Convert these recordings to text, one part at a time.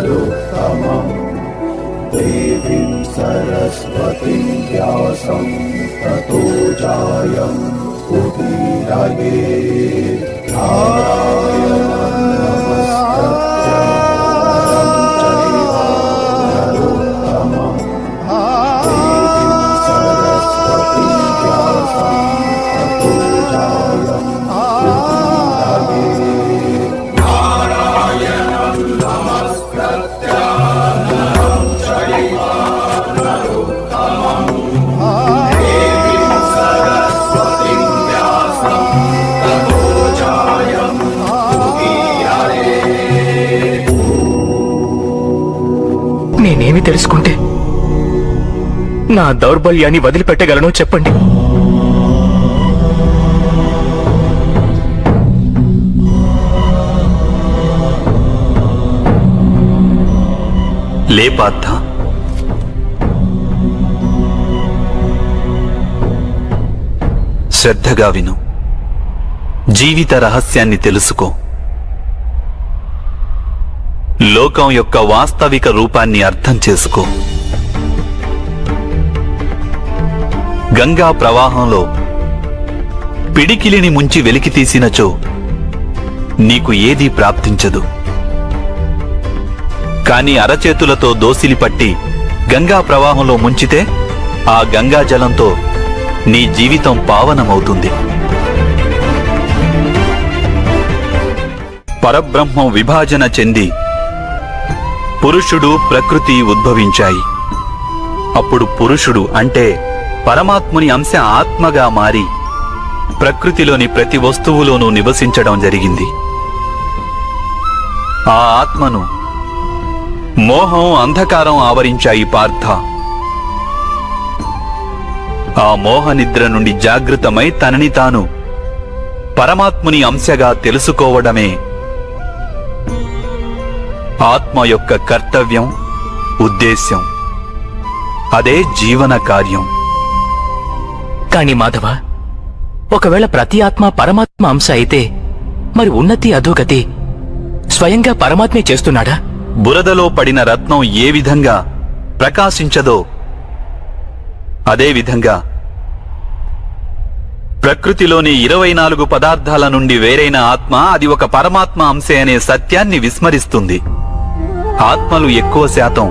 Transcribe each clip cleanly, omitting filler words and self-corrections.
नरोत्तमम् देवीं सरस्वतीं व्यासं ततो जयमुदीरयेत्। नारायणं नमस्कृत्य नरं चैव नरोत्तमं देवीं सरस्वतीं व्यासं ततो जयमुदीरयेत्। नारायणं नमस्कृत्य नरं चैव नरोत्तमं देवीं सरस्वतीं व्यासं ततो जयमुदीरयेत्। నేనేమి తెలుసుకుంటే నా దౌర్బల్యాన్ని వదిలిపెట్టగలను చెప్పండి. లే పార్థ, శ్రద్ధగా విను. జీవిత రహస్యాన్ని తెలుసుకో. లోకం యొక్క వాస్తవిక రూపాన్ని అర్థం చేసుకో. గంగా ప్రవాహంలో పిడికిలిని ముంచి వెలికి తీసినచో నీకు ఏదీ ప్రాప్తించదు. కాని అరచేతులతో దోసిలి పట్టి గంగా ప్రవాహంలో ముంచితే ఆ గంగా జలంతో నీ జీవితం పావనమవుతుంది. పరబ్రహ్మం విభాజన చెంది పురుషుడు ప్రకృతి ఉద్భవించాయి. అప్పుడు పురుషుడు అంటే పరమాత్ముని అంశ ఆత్మగా మారి ప్రకృతిలోని ప్రతి వస్తువులోనూ నివసించడం జరిగింది. ఆ ఆత్మను మోహం, అంధకారం ఆవరించాయి పార్థ. ఆ మోహ నిద్ర నుండి జాగృతమై తనని తాను పరమాత్ముని అంశగా తెలుసుకోవడమే ఆత్మ యొక్క కర్తవ్యం, ఉద్దేశ్యం. అదే జీవన కార్యం. కాని మాధవ, ఒకవేళ ప్రతి ఆత్మ పరమాత్మ అంశ అయితే మరి ఉన్నతి అధోగతి స్వయంగా పరమాత్మే చేస్తున్నాడా? బురదలో పడిన రత్నం ఏ విధంగా ప్రకాశించదో అదే విధంగా ప్రకృతిలోని 24 పదార్థాల నుండి వేరైన ఆత్మ అది ఒక పరమాత్మ అంశే అనే సత్యాన్ని విస్మరిస్తుంది. ఆత్మలు ఎక్కువ శాతం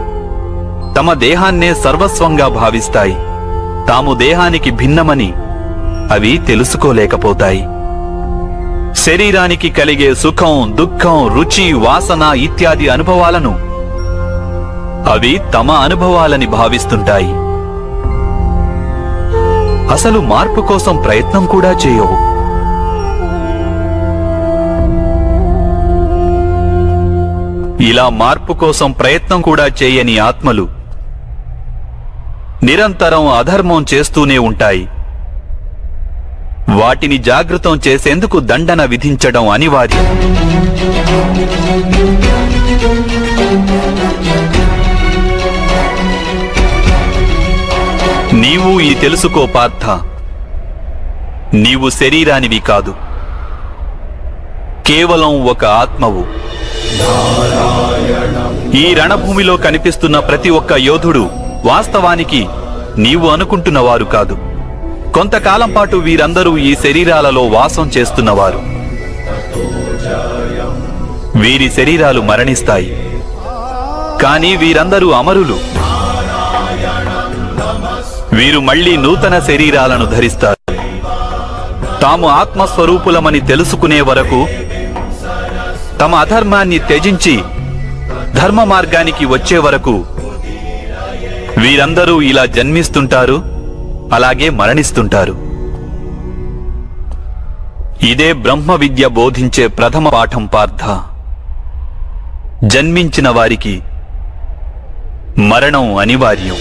తమ దేహాన్నే సర్వస్వంగా భావిస్తాయి. తాము దేహానికి భిన్నమని అవి తెలుసుకోలేకపోతాయి. శరీరానికి కలిగే సుఖం, దుఃఖం, రుచి, వాసన ఇత్యాది అనుభవాలను అవి తమ అనుభవాలని భావిస్తుంటాయి. అసలు మార్పు కోసం ప్రయత్నం కూడా చేయవు. ఇలా మార్పు కోసం ప్రయత్నం కూడా చేయని ఆత్మలు నిరంతరం అధర్మం చేస్తూనే ఉంటాయి. వాటిని జాగృతం చేసేందుకు దండన విధించడం అనివార్యం. నీవు ఈ తెలుసుకో పార్థ, నీవు శరీరానివి కాదు, కేవలం ఒక ఆత్మవు. ఈ రణభూమిలో కనిపిస్తున్న ప్రతి ఒక్క యోధుడు వాస్తవానికి నీవు అనుకుంటున్నవారు కాదు. కొంతకాలం పాటు వీరందరూ ఈ శరీరాలలో వాసం చేస్తున్నవారు. వీరి శరీరాలు మరణిస్తాయి, కానీ వీరందరూ అమరులు. వీరు మళ్లీ నూతన శరీరాలను ధరిస్తారు. తాము ఆత్మస్వరూపులమని తెలుసుకునే వరకు తమ అధర్మాన్ని త్యజించి ధర్మ మార్గానికి వచ్చే వరకు వీరందరూ ఇలా జన్మిస్తుంటారు, అలాగే మరణిస్తుంటారు. ఇదే బ్రహ్మ విద్య బోధించే ప్రథమ పాఠం పార్థ. జన్మించిన వారికి మరణం అనివార్యం.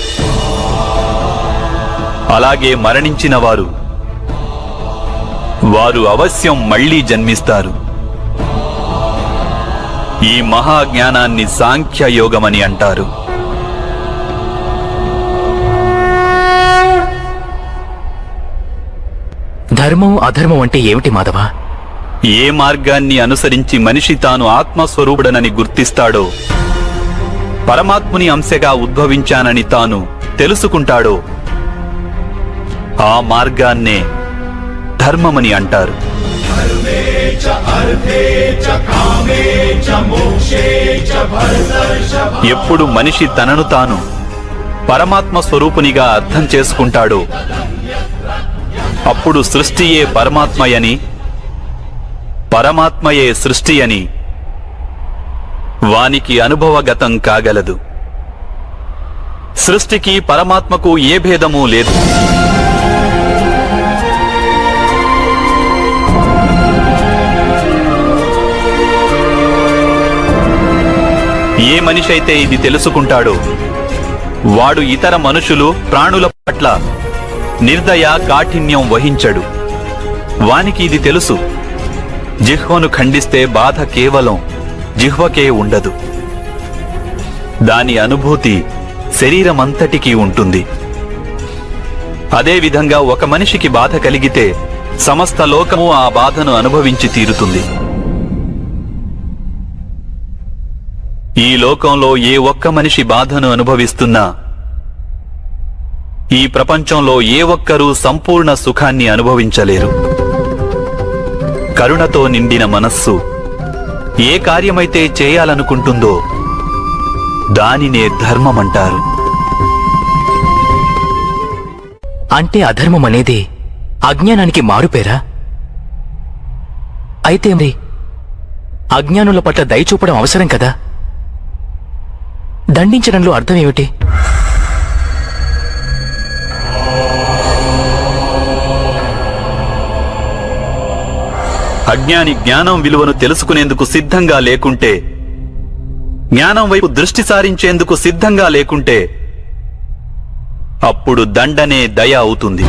అలాగే మరణించిన వారు అవశ్యం మళ్లీ జన్మిస్తారు. ఈ మహాజ్ఞానాన్ని సాంఖ్య యోగమని అంటారు. ధర్మం అధర్మం అంటే ఏమిటి మాధవ? ఏ మార్గాన్ని అనుసరించి మనిషి తాను ఆత్మస్వరూపుడనని గుర్తిస్తాడో పరమాత్ముని అంశగా ఉద్భవించానని తాను తెలుసుకుంటాడో ఆ మార్గాన్నే ధర్మమని అంటారు. धर्मे च अर्थे च कामे च मोक्षे च भरतर्षभ. ఎప్పుడు మనిషి తనను తాను పరమాత్మ స్వరూపునిగా అర్థం చేసుకుంటాడో అప్పుడు సృష్టియే పరమాత్మయని, పరమాత్మయే సృష్టి అని వానికి అనుభవగతం కాగలదు. సృష్టికి పరమాత్మకు ఏ భేదమూ లేదు. ఏ మనిషి అయితే ఇది తెలుసుకుంటాడో వాడు ఇతర మనుషులు, ప్రాణుల పట్ల నిర్దయ, కాఠిన్యం వహించడు. వానికి ఇది తెలుసు, జిహ్వను ఖండిస్తే బాధ కేవలం జిహ్వకే ఉండదు, దాని అనుభూతి శరీరమంతటికీ ఉంటుంది. అదేవిధంగా ఒక మనిషికి బాధ కలిగితే సమస్త లోకము ఆ బాధను అనుభవించి తీరుతుంది. ఈ లోకంలో ఏ ఒక్క మనిషి బాధను అనుభవిస్తున్నా ఈ ప్రపంచంలో ఏ ఒక్కరూ సంపూర్ణ సుఖాన్ని అనుభవించలేరు. కరుణతో నిండిన మనస్సు ఏ కార్యమైతే చేయాలనుకుంటుందో దానినే ధర్మమంటారు. అంటే అధర్మం అనేది అజ్ఞానానికి మారుపేరా? అయితే మరి అజ్ఞానుల పట్ల దయ చూపడం అవసరం కదా? దండించడంలో అర్థం ఏమిటి? అజ్ఞాని జ్ఞానం విలువను తెలుసుకునేందుకు సిద్ధంగా లేకుంటే, జ్ఞానం వైపు దృష్టి సారించేందుకు సిద్ధంగా లేకుంటే అప్పుడు దండనే దయ అవుతుంది.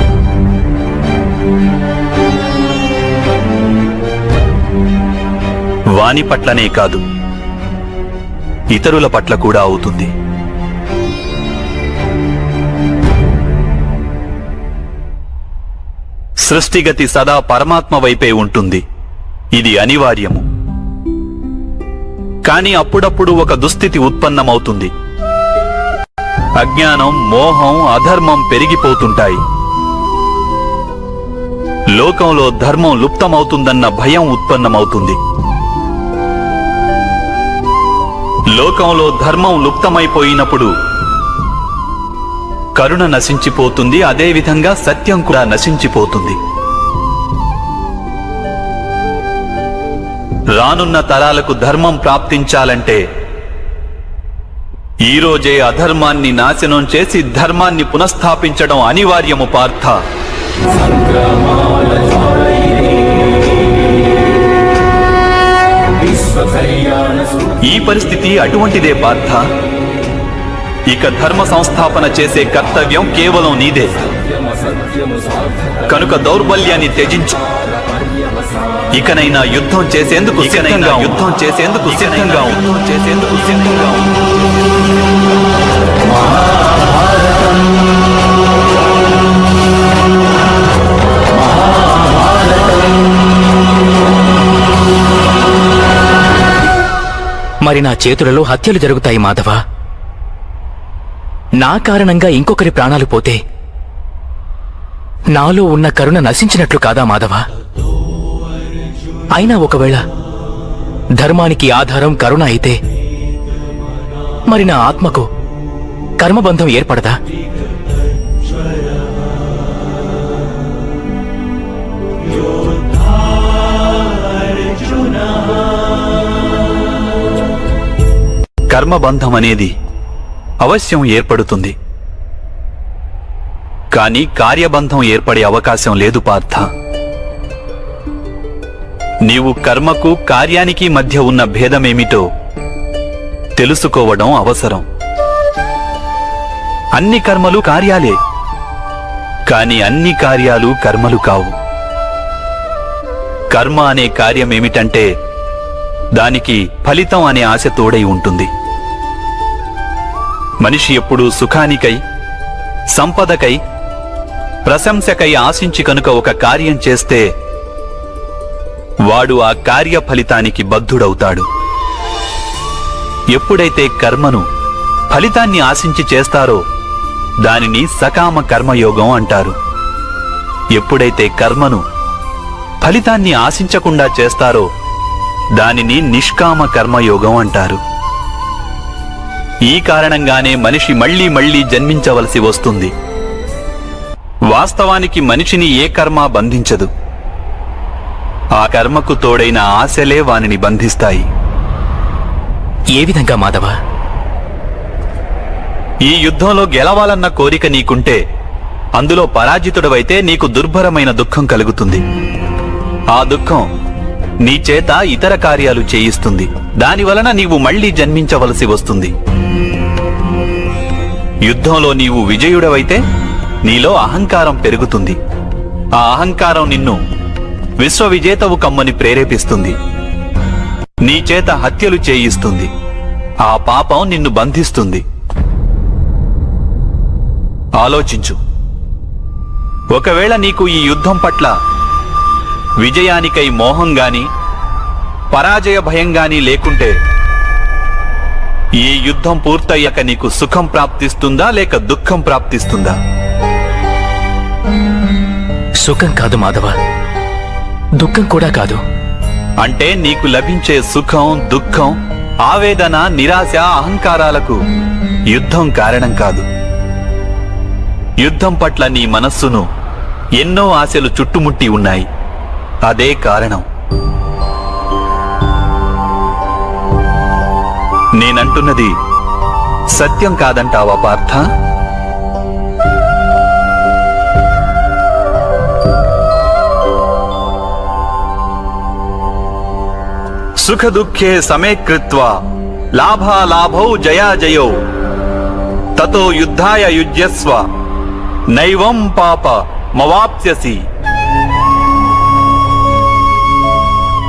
వాని పట్లనే కాదు, ఇతరుల పట్ల కూడా అవుతుంది. సృష్టిగతి సదా పరమాత్మ వైపే ఉంటుంది, ఇది అనివార్యము. కాని అప్పుడప్పుడు ఒక దుస్థితి ఉత్పన్నమవుతుంది. అజ్ఞానం, మోహం, అధర్మం పెరిగిపోతుంటాయి. లోకంలో ధర్మం లుప్తమవుతుందన్న భయం ఉత్పన్నమవుతుంది. లోకంలో ధర్మం లుప్తమైపోయినప్పుడు కరుణ నశించిపోతుంది, అదేవిధంగా సత్యం కూడా నశించిపోతుంది. రానున్న తరాలకు ధర్మం ప్రాప్తించాలంటే ఈరోజే అధర్మాన్ని నాశనం చేసి ధర్మాన్ని పునఃస్థాపించడం అనివార్యము పార్థ. ఈ పరిస్థితి అటువంటిదే పార్థ. ఇక ధర్మ సంస్థాపన చేసే కర్తవ్యం కేవలం నీదే. కనుక దౌర్బల్యాన్ని త్యజించు. ఇకనైనా యుద్ధం చేసేందుకు సిద్ధంగా మరి నా చేతులలో హత్యలు జరుగుతాయి మాధవ. నా కారణంగా ఇంకొకరి ప్రాణాలు పోతే నాలో ఉన్న కరుణ నశించినట్లు కాదా మాధవ? అయినా ఒకవేళ ధర్మానికి ఆధారం కరుణ అయితే మరి నా ఆత్మకు కర్మబంధం ఏర్పడదా? కర్మబంధం అనేది అవశ్యం ఏర్పడుతుంది, కానీ కార్యబంధం ఏర్పడే అవకాశం లేదు పార్థ. నీవు కర్మకు, కార్యానికి మధ్య ఉన్న భేదమేమిటో తెలుసుకోవడం అవసరం. అన్ని కర్మలు కార్యాలే, కాని అన్ని కార్యాలు కర్మలు కావు. కర్మ అనే కార్యమేమిటంటే దానికి ఫలితం అనే ఆశ తోడై ఉంటుంది. మనిషి ఎప్పుడూ సుఖానికై, సంపదకై, ప్రశంసకై ఆశించి కనుక ఒక కార్యం చేస్తే వాడు ఆ కార్య ఫలితానికి బద్ధుడవుతాడు. ఎప్పుడైతే కర్మను ఫలితాన్ని ఆశించి చేస్తారో దానిని సకామ కర్మయోగం అంటారు. ఎప్పుడైతే కర్మను ఫలితాన్ని ఆశించకుండా చేస్తారో దానిని నిష్కామ కర్మయోగం అంటారు. ఈ కారణంగానే మనిషి మళ్లీ మళ్లీ జన్మించవలసి వస్తుంది. వాస్తవానికి మనిషిని ఏ కర్మ బంధించదు. ఆ కర్మకు తోడైన ఆశలే వానిని బంధిస్తాయి. ఏ విధంగా మాధవ? ఈ యుద్ధంలో గెలవాలన్న కోరిక నీకుంటే అందులో పరాజితుడవైతే నీకు దుర్భరమైన దుఃఖం కలుగుతుంది. ఆ దుఃఖం నీ చేత ఇతర కార్యాలు చేయిస్తుంది. దానివలన నీవు మళ్లీ జన్మించవలసి వస్తుంది. యుద్ధంలో నీవు విజయుడవైతే నీలో అహంకారం పెరుగుతుంది. ఆ అహంకారం నిన్ను విశ్వవిజేతవు కమ్మని ప్రేరేపిస్తుంది. నీ చేత హత్యలు చేయిస్తుంది. ఆ పాపం నిన్ను బంధిస్తుంది. ఆలోచించు. ఒకవేళ నీకు ఈ యుద్ధం పట్ల విజయానికై మోహం గాని పరాజయ భయం గాని లేకుంటే ఈ యుద్ధం పూర్తయ్యాక నీకు సుఖం ప్రాప్తిస్తుందా లేక దుఃఖం ప్రాప్తిస్తుందా? సుఖం కాదు మాధవ, దుఃఖం కూడా కాదు. అంటే నీకు లభించే సుఖం, దుఃఖం, ఆవేదన, నిరాశ, అహంకారాలకు యుద్ధం కారణం కాదు. యుద్ధం పట్ల నీ మనస్సును ఎన్నో ఆశలు చుట్టుముట్టి ఉన్నాయి. అదే కారణం. నేనంటున్నది సత్యం కాదంటావా పార్థ? సుఖ దుఃఖే సమే కృత్వా లాభాలాభౌ జయాజయౌ తతో యుద్ధాయ యుజ్యస్వ నైవం పాప మవాప్స్యసి.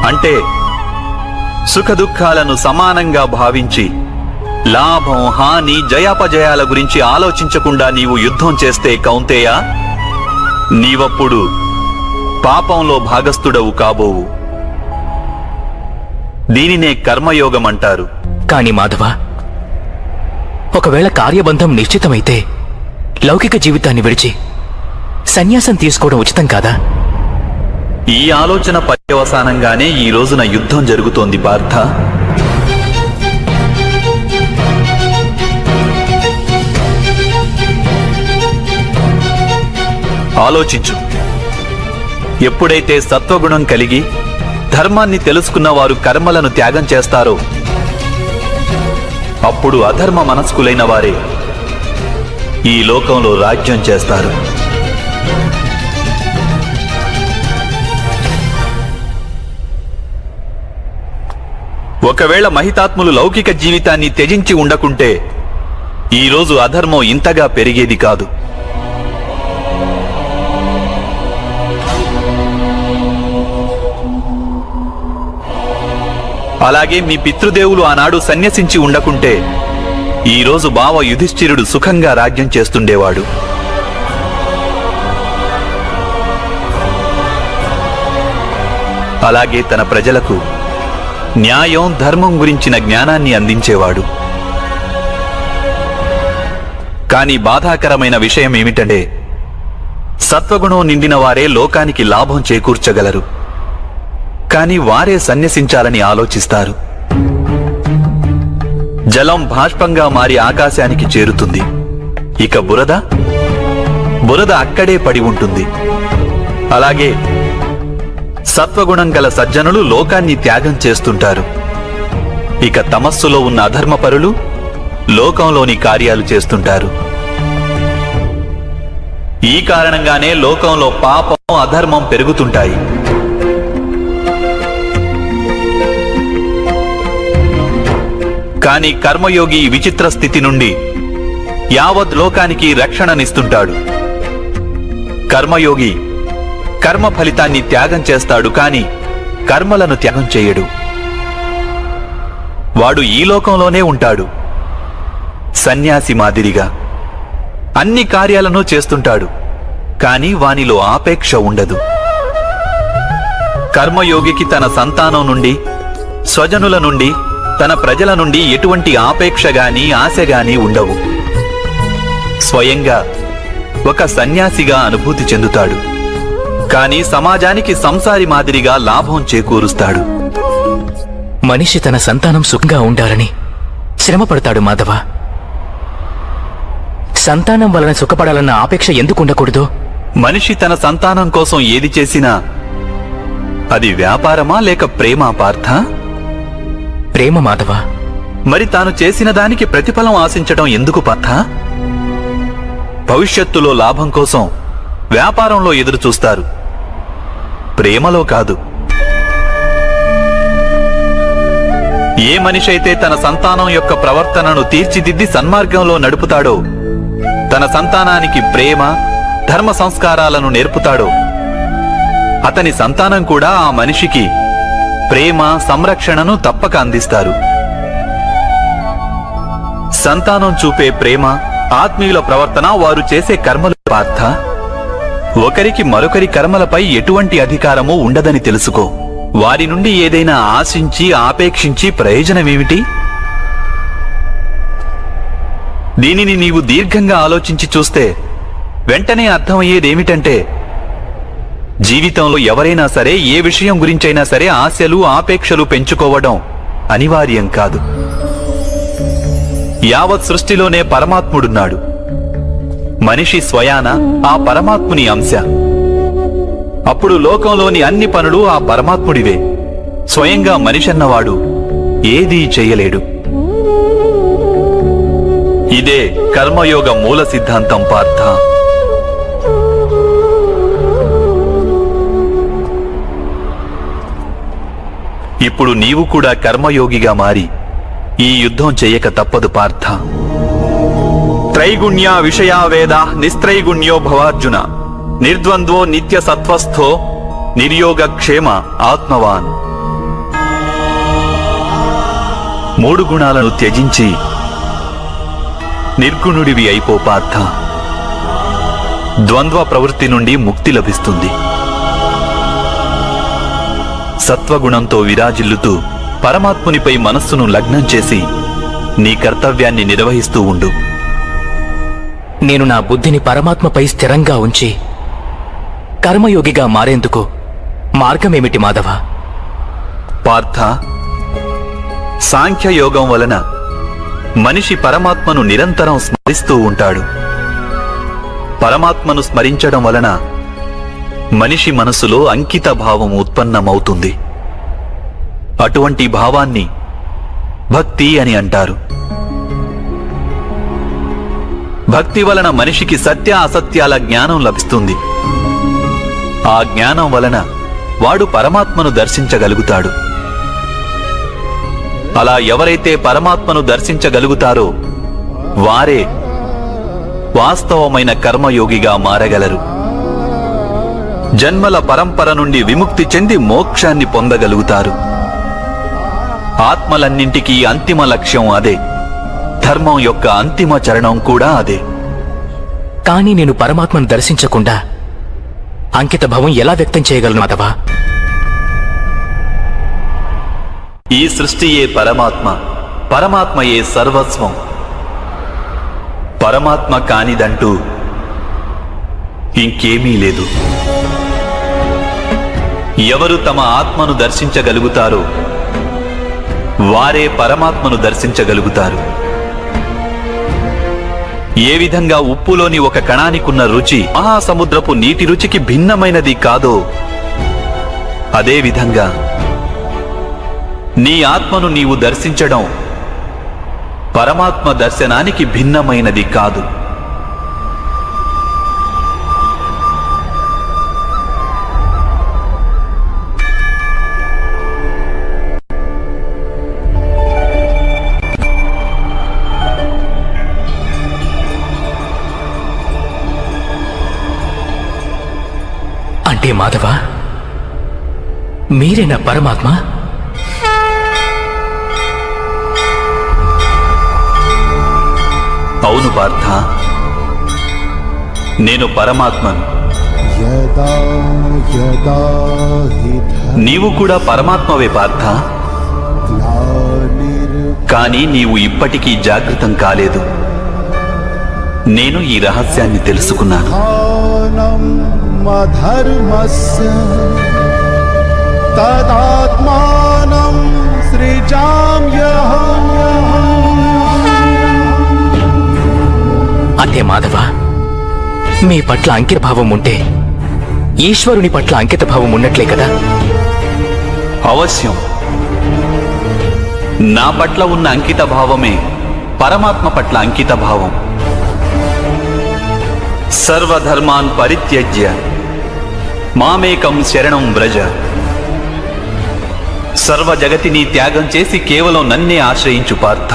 అంటే సుఖ దుఃఖాలను సమానంగా భావించి లాభం, హాని, జయాపజయాల గురించి ఆలోచించకుండా నీవు యుద్ధం చేస్తే కౌంతేయ, నీవప్పుడు పాపంలో భాగస్థుడవు కాబోవు. దీనినే కర్మయోగం అంటారు. కాని మాధవ, ఒకవేళ కార్యబంధం నిశ్చితమైతే లౌకిక జీవితాన్ని విడిచి సన్యాసం తీసుకోవడం ఉచితం కాదా? ఈ ఆలోచన పర్యవసానంగానే ఈ రోజున యుద్ధం జరుగుతోంది పార్థ. ఆలోచించు. ఎప్పుడైతే సత్వగుణం కలిగి ధర్మాన్ని తెలుసుకున్న వారు కర్మలను త్యాగం చేస్తారో అప్పుడు అధర్మ మనస్కులైన వారే ఈ లోకంలో రాజ్యం చేస్తారు. ఒకవేళ మహితాత్ములు లౌకిక జీవితాన్ని త్యజించి ఉండకుంటే ఈరోజు అధర్మం ఇంతగా పెరిగేది కాదు. అలాగే మీ పితృదేవులు ఆనాడు సన్యసించి ఉండకుంటే ఈరోజు బావ యుధిష్ఠిరుడు సుఖంగా రాజ్యం చేస్తుండేవాడు. అలాగే తన ప్రజలకు న్యాయం, ధర్మం గురించిన జ్ఞానాన్ని అందించేవాడు. కానీ బాధాకరమైన విషయం ఏమిటంటే సత్వగుణం నిండిన వారే లోకానికి లాభం చేకూర్చగలరు. కానీ వారే సన్యసించాలని ఆలోచిస్తారు. జలం బాష్పంగా మారి ఆకాశానికి చేరుతుంది. ఇక బురద అక్కడే పడి ఉంటుంది. అలాగే సత్వగుణం గల సజ్జనులు లోకాన్ని త్యాగం చేస్తుంటారు. ఇక తమస్సులో ఉన్న అధర్మపరులు లోకంలోని కార్యాలు చేస్తుంటారు. ఈ కారణంగానే లోకంలో పాపం, అధర్మం పెరుగుతుంటాయి. కానీ కర్మయోగి విచిత్ర స్థితి నుండి యావత్ లోకానికి రక్షణనిస్తుంటాడు. కర్మయోగి కర్మ ఫలితాన్ని త్యాగం చేస్తాడు, కాని కర్మలను త్యాగం చేయడు. వాడు ఈ లోకంలోనే ఉంటాడు. సన్యాసి మాదిరిగా అన్ని కార్యాలను చేస్తుంటాడు, కాని వానిలో ఆపేక్ష ఉండదు. కర్మయోగికి తన సంతానం నుండి, స్వజనుల నుండి, తన ప్రజల నుండి ఎటువంటి ఆపేక్ష గాని ఆశ గాని ఉండవు. స్వయంగా ఒక సన్యాసిగా అనుభూతి చెందుతాడు. కాని సమాజానికి సంసారి మాదిరిగా లాభం చేకూరుస్తాడు. మనిషి తన సంతానం సుఖంగా ఉండాలని శ్రమపడతాడు మాధవ. సంతానం వలన సుఖపడాలన్న ఆపేక్ష ఎందుకు ఉండకూడదు? మనిషి తన సంతానం కోసం ఏది చేసినా అది వ్యాపారమా లేక ప్రేమా పార్థ? ప్రేమ మాధవ. మరి తాను చేసిన దానికి ప్రతిఫలం ఆశించడం ఎందుకు పార్థ? భవిష్యత్తులో లాభం కోసం వ్యాపారంలో ఎదురు చూస్తారు, ప్రేమలో కాదు. ఏ మనిషి అయితే తన సంతానం యొక్క ప్రవర్తనను తీర్చిదిద్ది సన్మార్గంలో నడుపుతాడో, తన సంతానానికి ప్రేమ ధర్మ సంస్కారాలను నేర్పుతాడో, అతని సంతానం కూడా ఆ మనిషికి ప్రేమ సంరక్షణను తప్పక అందిస్తారు. సంతానం చూపే ప్రేమ, ఆత్మీయుల ప్రవర్తన, వారు చేసే కర్మలు పార్థ. ఒకరికి మరొకరి కర్మలపై ఎటువంటి అధికారమూ ఉండదని తెలుసుకో. వారి నుండి ఏదైనా ఆశించి ఆపేక్షించి ప్రయోజనమేమిటి? దీనిని నీవు దీర్ఘంగా ఆలోచించి చూస్తే వెంటనే అర్థమయ్యేదేమిటంటే, జీవితంలో ఎవరైనా సరే ఏ విషయం గురించైనా సరే ఆశలు ఆపేక్షలు పెంచుకోవడం అనివార్యం కాదు. యావత్ సృష్టిలోనే పరమాత్ముడున్నాడు. మనిషి స్వయాన ఆ పరమాత్ముని అంశ. అప్పుడు లోకంలోని అన్ని పనులు ఆ పరమాత్ముడివే. స్వయంగా మనిషన్నవాడు ఏదీ చెయ్యలేడు. ఇదే కర్మయోగ మూల సిద్ధాంతం పార్థ. ఇప్పుడు నీవు కూడా కర్మయోగిగా మారి ఈ యుద్ధం చెయ్యక తప్పదు పార్థ. త్రైగుణ్య విషయా వేద నిస్త్రైగుణ్యో భవార్జున నిర్ద్వంద్వో నిత్య సత్వస్థో నిర్యోగక్షేమ ఆత్మవాన్. 3 గుణాలను త్యజించి నిర్గుణుడివి అయిపో పార్థ. ద్వంద్వ ప్రవృత్తి నుండి ముక్తి లభిస్తుంది. సత్వగుణంతో విరాజిల్లుతూ పరమాత్మునిపై మనస్సును లగ్నం చేసి నీ కర్తవ్యాన్ని నిర్వహిస్తూ ఉండు. నేను నా బుద్ధిని పరమాత్మపై స్థిరంగా ఉంచి కర్మయోగిగా మారేందుకు మార్గమేమిటి మాధవ? పార్థ, సాంఖ్యయోగం వలన మనిషి పరమాత్మను నిరంతరం స్మరిస్తూ ఉంటాడు. పరమాత్మను స్మరించడం వలన మనిషి మనసులో అంకిత భావం ఉత్పన్నమవుతుంది. అటువంటి భావాన్ని భక్తి అని అంటారు. భక్తి వలన మనిషికి సత్య అసత్యాల జ్ఞానం లభిస్తుంది. ఆ జ్ఞానం వలన వాడు పరమాత్మను దర్శించగలుగుతాడు. అలా ఎవరైతే పరమాత్మను దర్శించగలుగుతారో వారే వాస్తవమైన కర్మయోగిగా మారగలరు. జన్మల పరంపర నుండి విముక్తి చెంది మోక్షాన్ని పొందగలుగుతారు. ఆత్మలన్నింటికీ అంతిమ లక్ష్యం అదే. ధర్మం యొక్క అంతిమ చరణం కూడా అదే. కానీ నేను పరమాత్మను దర్శించకుండా అంకిత భావం ఎలా వ్యక్తం చేయగలను మాధవ? ఈ సృష్టియే పరమాత్మ, పరమాత్మయే సర్వస్వం. పరమాత్మ కానిదంటూ ఇంకేమీ లేదు. ఎవరు తమ ఆత్మను దర్శించగలుగుతారో వారే పరమాత్మను దర్శించగలుగుతారు. ఏ విధంగా ఉప్పులోని ఒక కణానికున్న రుచి మహాసముద్రపు నీటి రుచికి భిన్నమైనది కాదో, అదే విధంగా నీ ఆత్మను నీవు దర్శించడం పరమాత్మ దర్శనానికి భిన్నమైనది కాదు. అంటే మాధవ, మీరేనా పరమాత్మ? అవును పార్థ, నేను పరమాత్మను. నీవు కూడా పరమాత్మవే పార్థ. కానీ నీవు ఇప్పటికీ జాగృతం కాలేదు. నేను ఈ రహస్యాన్ని తెలుసుకున్నాను. అధర్మస్య తదాత్మానం సృజామ్యహం. అంతే మాధవ, మీ పట్ల అంకితభావం ఉంటే ఈశ్వరుని పట్ల అంకితభావం ఉన్నట్లే కదా? అవశ్యం. నా పట్ల ఉన్న అంకిత భావమే పరమాత్మ పట్ల అంకిత భావం. సర్వధర్మాన్ పరిత్యజ్య మామేకం శరణం వ్రజ. సర్వ జగతిని త్యాగం చేసి కేవలం నన్నే ఆశ్రయించు పార్థ.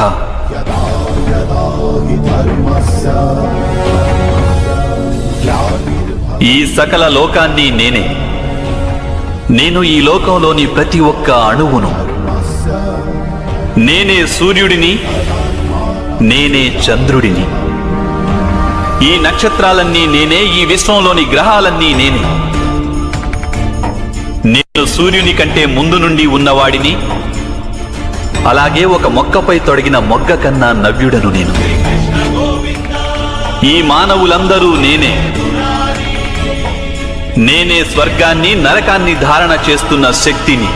ఈ సకల లోకాన్ని నేనే. నేను ఈ లోకంలోని ప్రతి ఒక్క అణువును. నేనే సూర్యుడిని, నేనే చంద్రుడిని. ఈ నక్షత్రాలన్నీ నేనే, ఈ విశ్వంలోని గ్రహాలన్నీ నేనే. నేను సూర్యుని కంటే ముందు నుండి ఉన్నవాడిని. అలాగే ఒక మొక్కపై తొడిగిన మొగ్గ కన్నా నవ్యుడను నేను. ఈ మానవులందరూ నేనే. నేనే స్వర్గాన్ని నరకాన్ని ధారణ చేస్తున్న శక్తిని.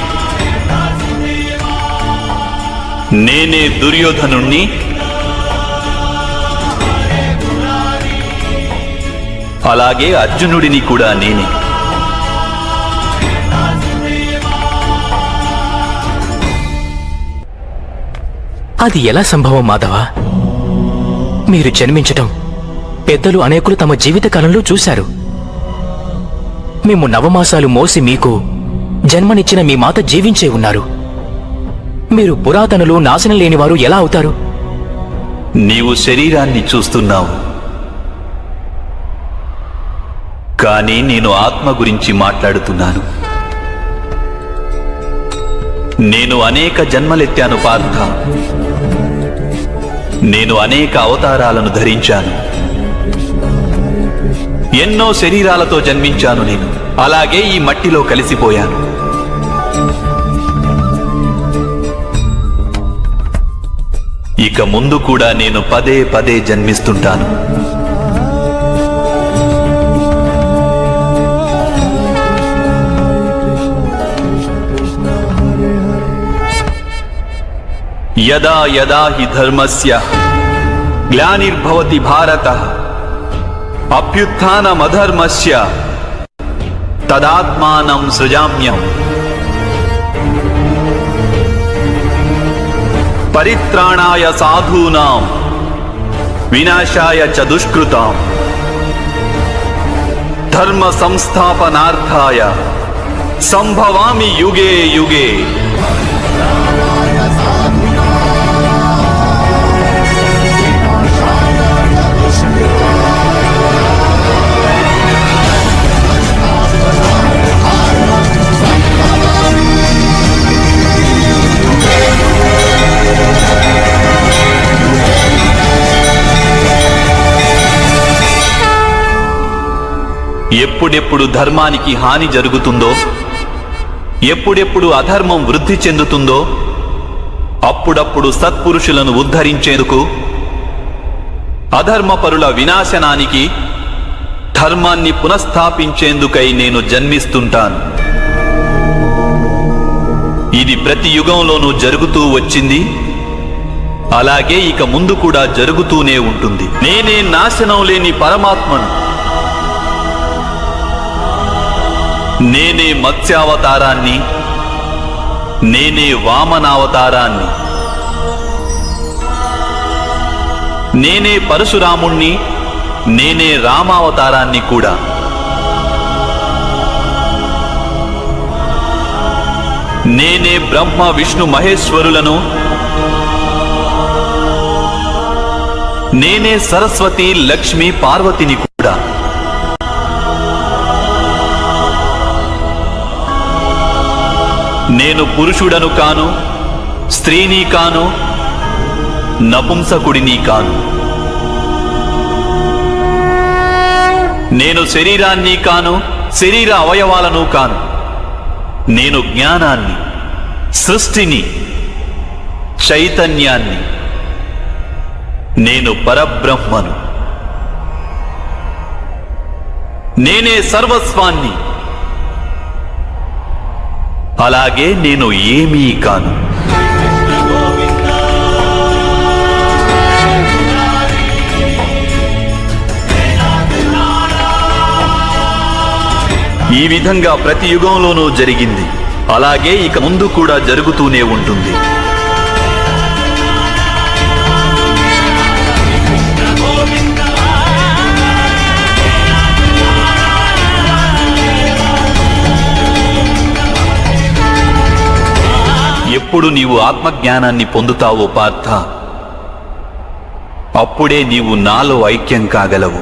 నేనే దుర్యోధనుణ్ణి, అలాగే అర్జునుడిని కూడా నేనే. అది ఎలా సంభవం మాధవ? మీరు జన్మించటం పెద్దలు అనేకులు తమ జీవితకాలంలో చూశారు. మేము నవమాసాలు మోసి మీకు జన్మనిచ్చిన మీ మాత జీవించే ఉన్నారు. మీరు పురాతనులు, నాశనం లేనివారు ఎలా అవుతారు? నీవు శరీరాన్ని చూస్తున్నావు, కానీ నేను ఆత్మ గురించి మాట్లాడుతున్నాను. నేను అనేక జన్మలెత్తాను పార్థ. నేను అనేక అవతారాలను ధరించాను. ఎన్నో శరీరాలతో జన్మించాను నేను. అలాగే ఈ మట్టిలో కలిసిపోయాను. ఇక ముందు కూడా నేను పదే పదే జన్మిస్తుంటాను. యదా యదా హి ధర్మస్య గ్లానిర్భవతి భారతః అభ్యుత్థానమధర్మస్య తదాత్మానం సృజామ్యం. పరిత్రాణాయ సాధూనాం వినాశాయ చ దుష్కృతాం ధర్మ సంస్థాపనార్థాయ సంభవామి యుగే యుగే. ఎప్పుడెప్పుడు ధర్మానికి హాని జరుగుతుందో, ఎప్పుడెప్పుడు అధర్మం వృద్ధి చెందుతుందో, అప్పుడప్పుడు సత్పురుషులను ఉద్ధరించేందుకు, అధర్మపరుల వినాశనానికి, ధర్మాన్ని పునఃస్థాపించేందుకై నేను జన్మిస్తుంటాను. ఇది ప్రతి యుగంలోనూ జరుగుతూ వచ్చింది. అలాగే ఇక ముందు కూడా జరుగుతూనే ఉంటుంది. నేనే నాశనం లేని పరమాత్మను. నేనే మత్స్యావతారాన్ని, నేనే వామనావతారాన్ని, నేనే పరశురాముణ్ణి, నేనే రామావతారాన్ని కూడా. నేనే బ్రహ్మ విష్ణు మహేశ్వరులను, నేనే సరస్వతి లక్ష్మి పార్వతిని కూడా. నేను పురుషుడను కాను, స్త్రీని కాను, నపుంసకుడిని కాను. నేను శరీరాన్ని కాను, శరీర అవయవాలను కాను. నేను జ్ఞానాన్ని, సృష్టిని, చైతన్యాన్ని, నేను పరబ్రహ్మను, నేనే సర్వస్వాన్ని, అలాగే నేను ఏమీ కాను. ఈ విధంగా ప్రతి యుగంలోనూ జరిగింది, అలాగే ఇక ముందు కూడా జరుగుతూనే ఉంటుంది. ఎప్పుడు నీవు ఆత్మజ్ఞానాన్ని పొందుతావో పార్థ, అప్పుడే నీవు నాలో ఐక్యం కాగలవు.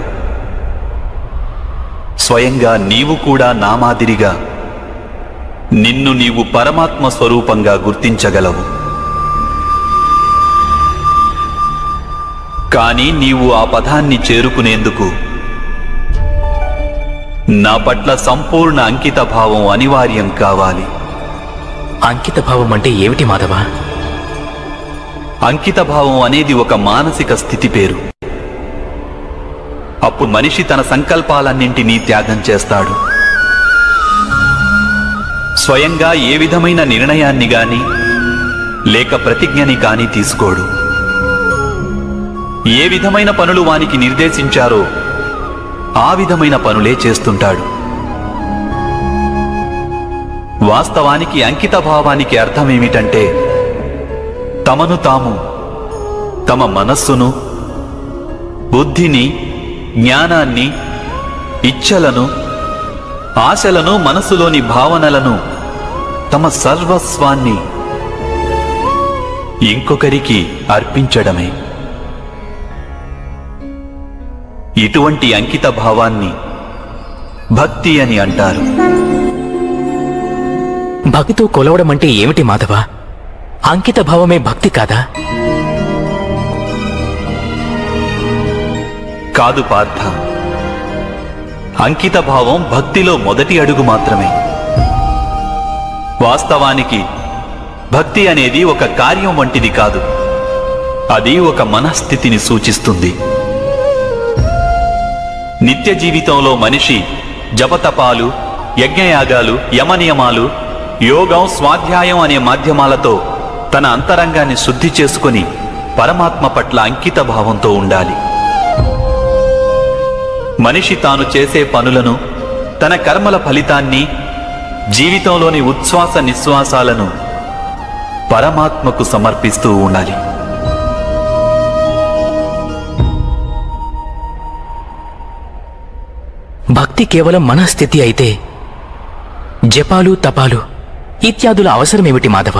స్వయంగా నీవు కూడా నా మాదిరిగా నిన్ను నీవు పరమాత్మ స్వరూపంగా గుర్తించగలవు. కానీ నీవు ఆ పదాన్ని చేరుకునేందుకు నా పట్ల సంపూర్ణ అంకిత భావం అనివార్యం కావాలి. అంకిత భావం అంటే ఏమిటి మాధవ? అంకిత భావం అనేది ఒక మానసిక స్థితి పేరు. అప్పుడు మనిషి తన సంకల్పాలన్నింటినీ త్యాగం చేస్తాడు. స్వయంగా ఏ విధమైన నిర్ణయాన్ని గాని లేక ప్రతిజ్ఞని కాని తీసుకోడు. ఏ విధమైన పనులు వానికి నిర్దేశించారో ఆ విధమైన పనులే చేస్తుంటాడు. వాస్తవానికి అంకిత భావానికి అర్థమేమిటంటే, తమను తాము, తమ మనస్సును, బుద్ధిని, జ్ఞానాన్ని, ఇచ్ఛలను, ఆశలను, మనసులోని భావనలను, తమ సర్వస్వాన్ని ఇంకొకరికి అర్పించడమే. ఇటువంటి అంకిత భావాన్ని భక్తి అని అంటారు. భక్తితో కొలవడం అంటే ఏమిటి మాధవ? అంకిత భావమే భక్తి కాదా? కాదు పార్థ, అంకిత భావం భక్తిలో మొదటి అడుగు మాత్రమే. వాస్తవానికి భక్తి అనేది ఒక కార్యం వంటిది కాదు, అది ఒక మనస్థితిని సూచిస్తుంది. నిత్య జీవితంలో మనిషి జపతపాలు, యజ్ఞయాగాలు, యమనియమాలు, యోగం, స్వాధ్యాయం అనే మాధ్యమాలతో తన అంతరంగాన్ని శుద్ధి చేసుకుని పరమాత్మ పట్ల అంకిత భావంతో ఉండాలి. మనిషి తాను చేసే పనులను, తన కర్మల ఫలితాన్ని, జీవితంలోని ఉచ్ఛ్వాస నిశ్వాసాలను పరమాత్మకు సమర్పిస్తూ ఉండాలి. భక్తి కేవలం మనస్థితి అయితే జపాలు, తపాలు ఇత్యాదుల అవసరమేమిటి మాధవ?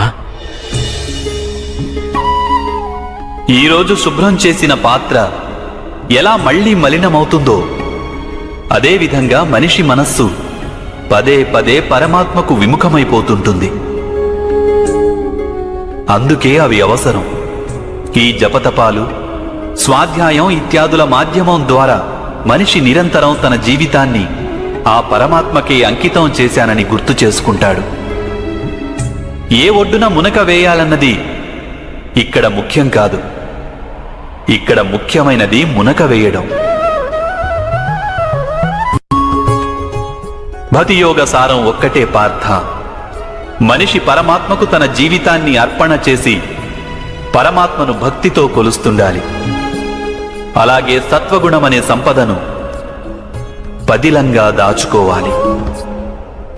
ఈరోజు శుభ్రం చేసిన పాత్ర ఎలా మళ్లీ మలినమవుతుందో అదేవిధంగా మనిషి మనస్సు పదే పదే పరమాత్మకు విముఖమైపోతుంటుంది. అందుకే అవి అవసరం. ఈ జపతపాలు, స్వాధ్యాయం ఇత్యాదుల మాధ్యమం ద్వారా మనిషి నిరంతరం తన జీవితాన్ని ఆ పరమాత్మకే అంకితం చేశానని గుర్తు చేసుకుంటాడు. ఏ ఒడ్డున మునక వేయాలన్నది ఇక్కడ ముఖ్యం కాదు. ఇక్కడ ముఖ్యమైనది మునక వేయడం. భక్తియోగ సారం ఒక్కటే పార్థ. మనిషి పరమాత్మకు తన జీవితాన్ని అర్పణ చేసి పరమాత్మను భక్తితో కొలుస్తుండాలి. అలాగే సత్వగుణమనే సంపదను పదిలంగా దాచుకోవాలి.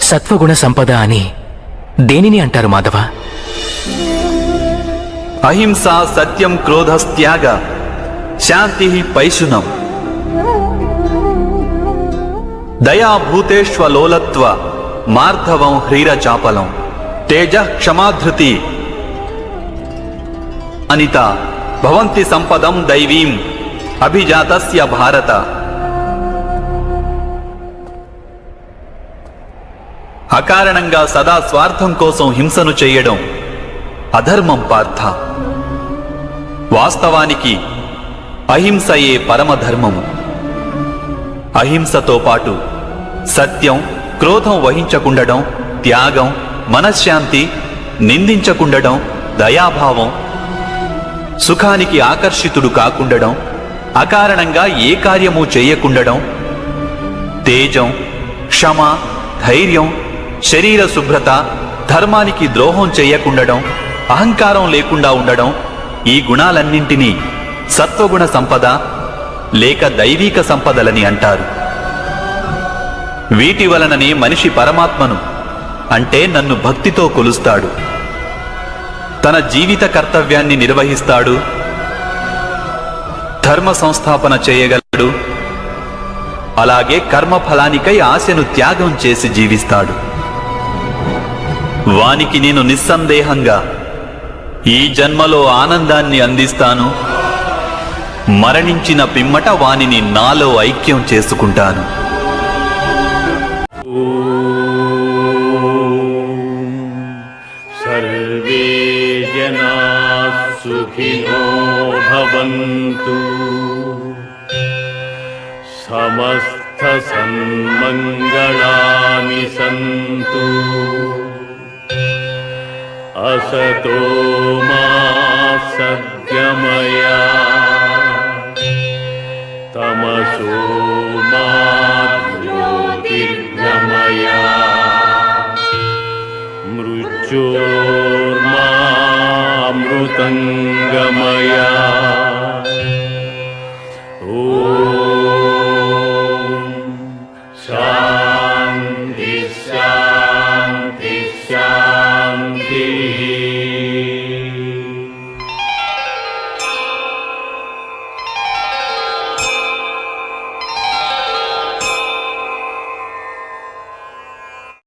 సత్వగుణ సంపద అని దేనిని అంటారు మాధవ? అహింస, సత్యం, క్రోధస్త్యాగ, శాంతి, పైశునం, దయా, భూతేష్వలోలత్వ, మార్ధవం, హ్రీరచాపలం, తేజ, క్షమాధృతి, అనిత భవంతి సంపదం దైవీం అభిజాతస్య భారత. అకారణంగా సదా స్వార్థం కోసం హింసను చేయడం అధర్మం పార్థ. వాస్తవానికి అహింసయే పరమధర్మము. అహింసతో పాటు సత్యం, క్రోధం వహించకుండడం, త్యాగం, మనశ్శాంతి, నిందించకుండడం, దయాభావం, సుఖానికి ఆకర్షితుడు కాకుండడం, అకారణంగా ఏ కార్యము చేయకుండడం, తేజం, క్షమ, ధైర్యం, శరీర శుభ్రత, ధర్మానికి ద్రోహం చేయకుండడం, అహంకారం లేకుండా ఉండడం, ఈ గుణాలన్నింటినీ సత్వగుణ సంపద లేక దైవీక సంపదలని అంటారు. వీటి వలననే మనిషి పరమాత్మను అంటే నన్ను భక్తితో కొలుస్తాడు, తన జీవిత కర్తవ్యాన్ని నిర్వహిస్తాడు, ధర్మ సంస్థాపన చేయగలడు, అలాగే కర్మఫలానికై ఆశను త్యాగం చేసి జీవిస్తాడు. వానికి నేను నిస్సందేహంగా ఈ జన్మలో ఆనందాన్ని అందిస్తాను, మరణించిన పిమ్మట వానిని నాలో ఐక్యం చేసుకుంటాను. సర్వే జనా సుఖినో భవంతు, సమస్త సన్మంగళాని సంతు, असतो मा सद्गमया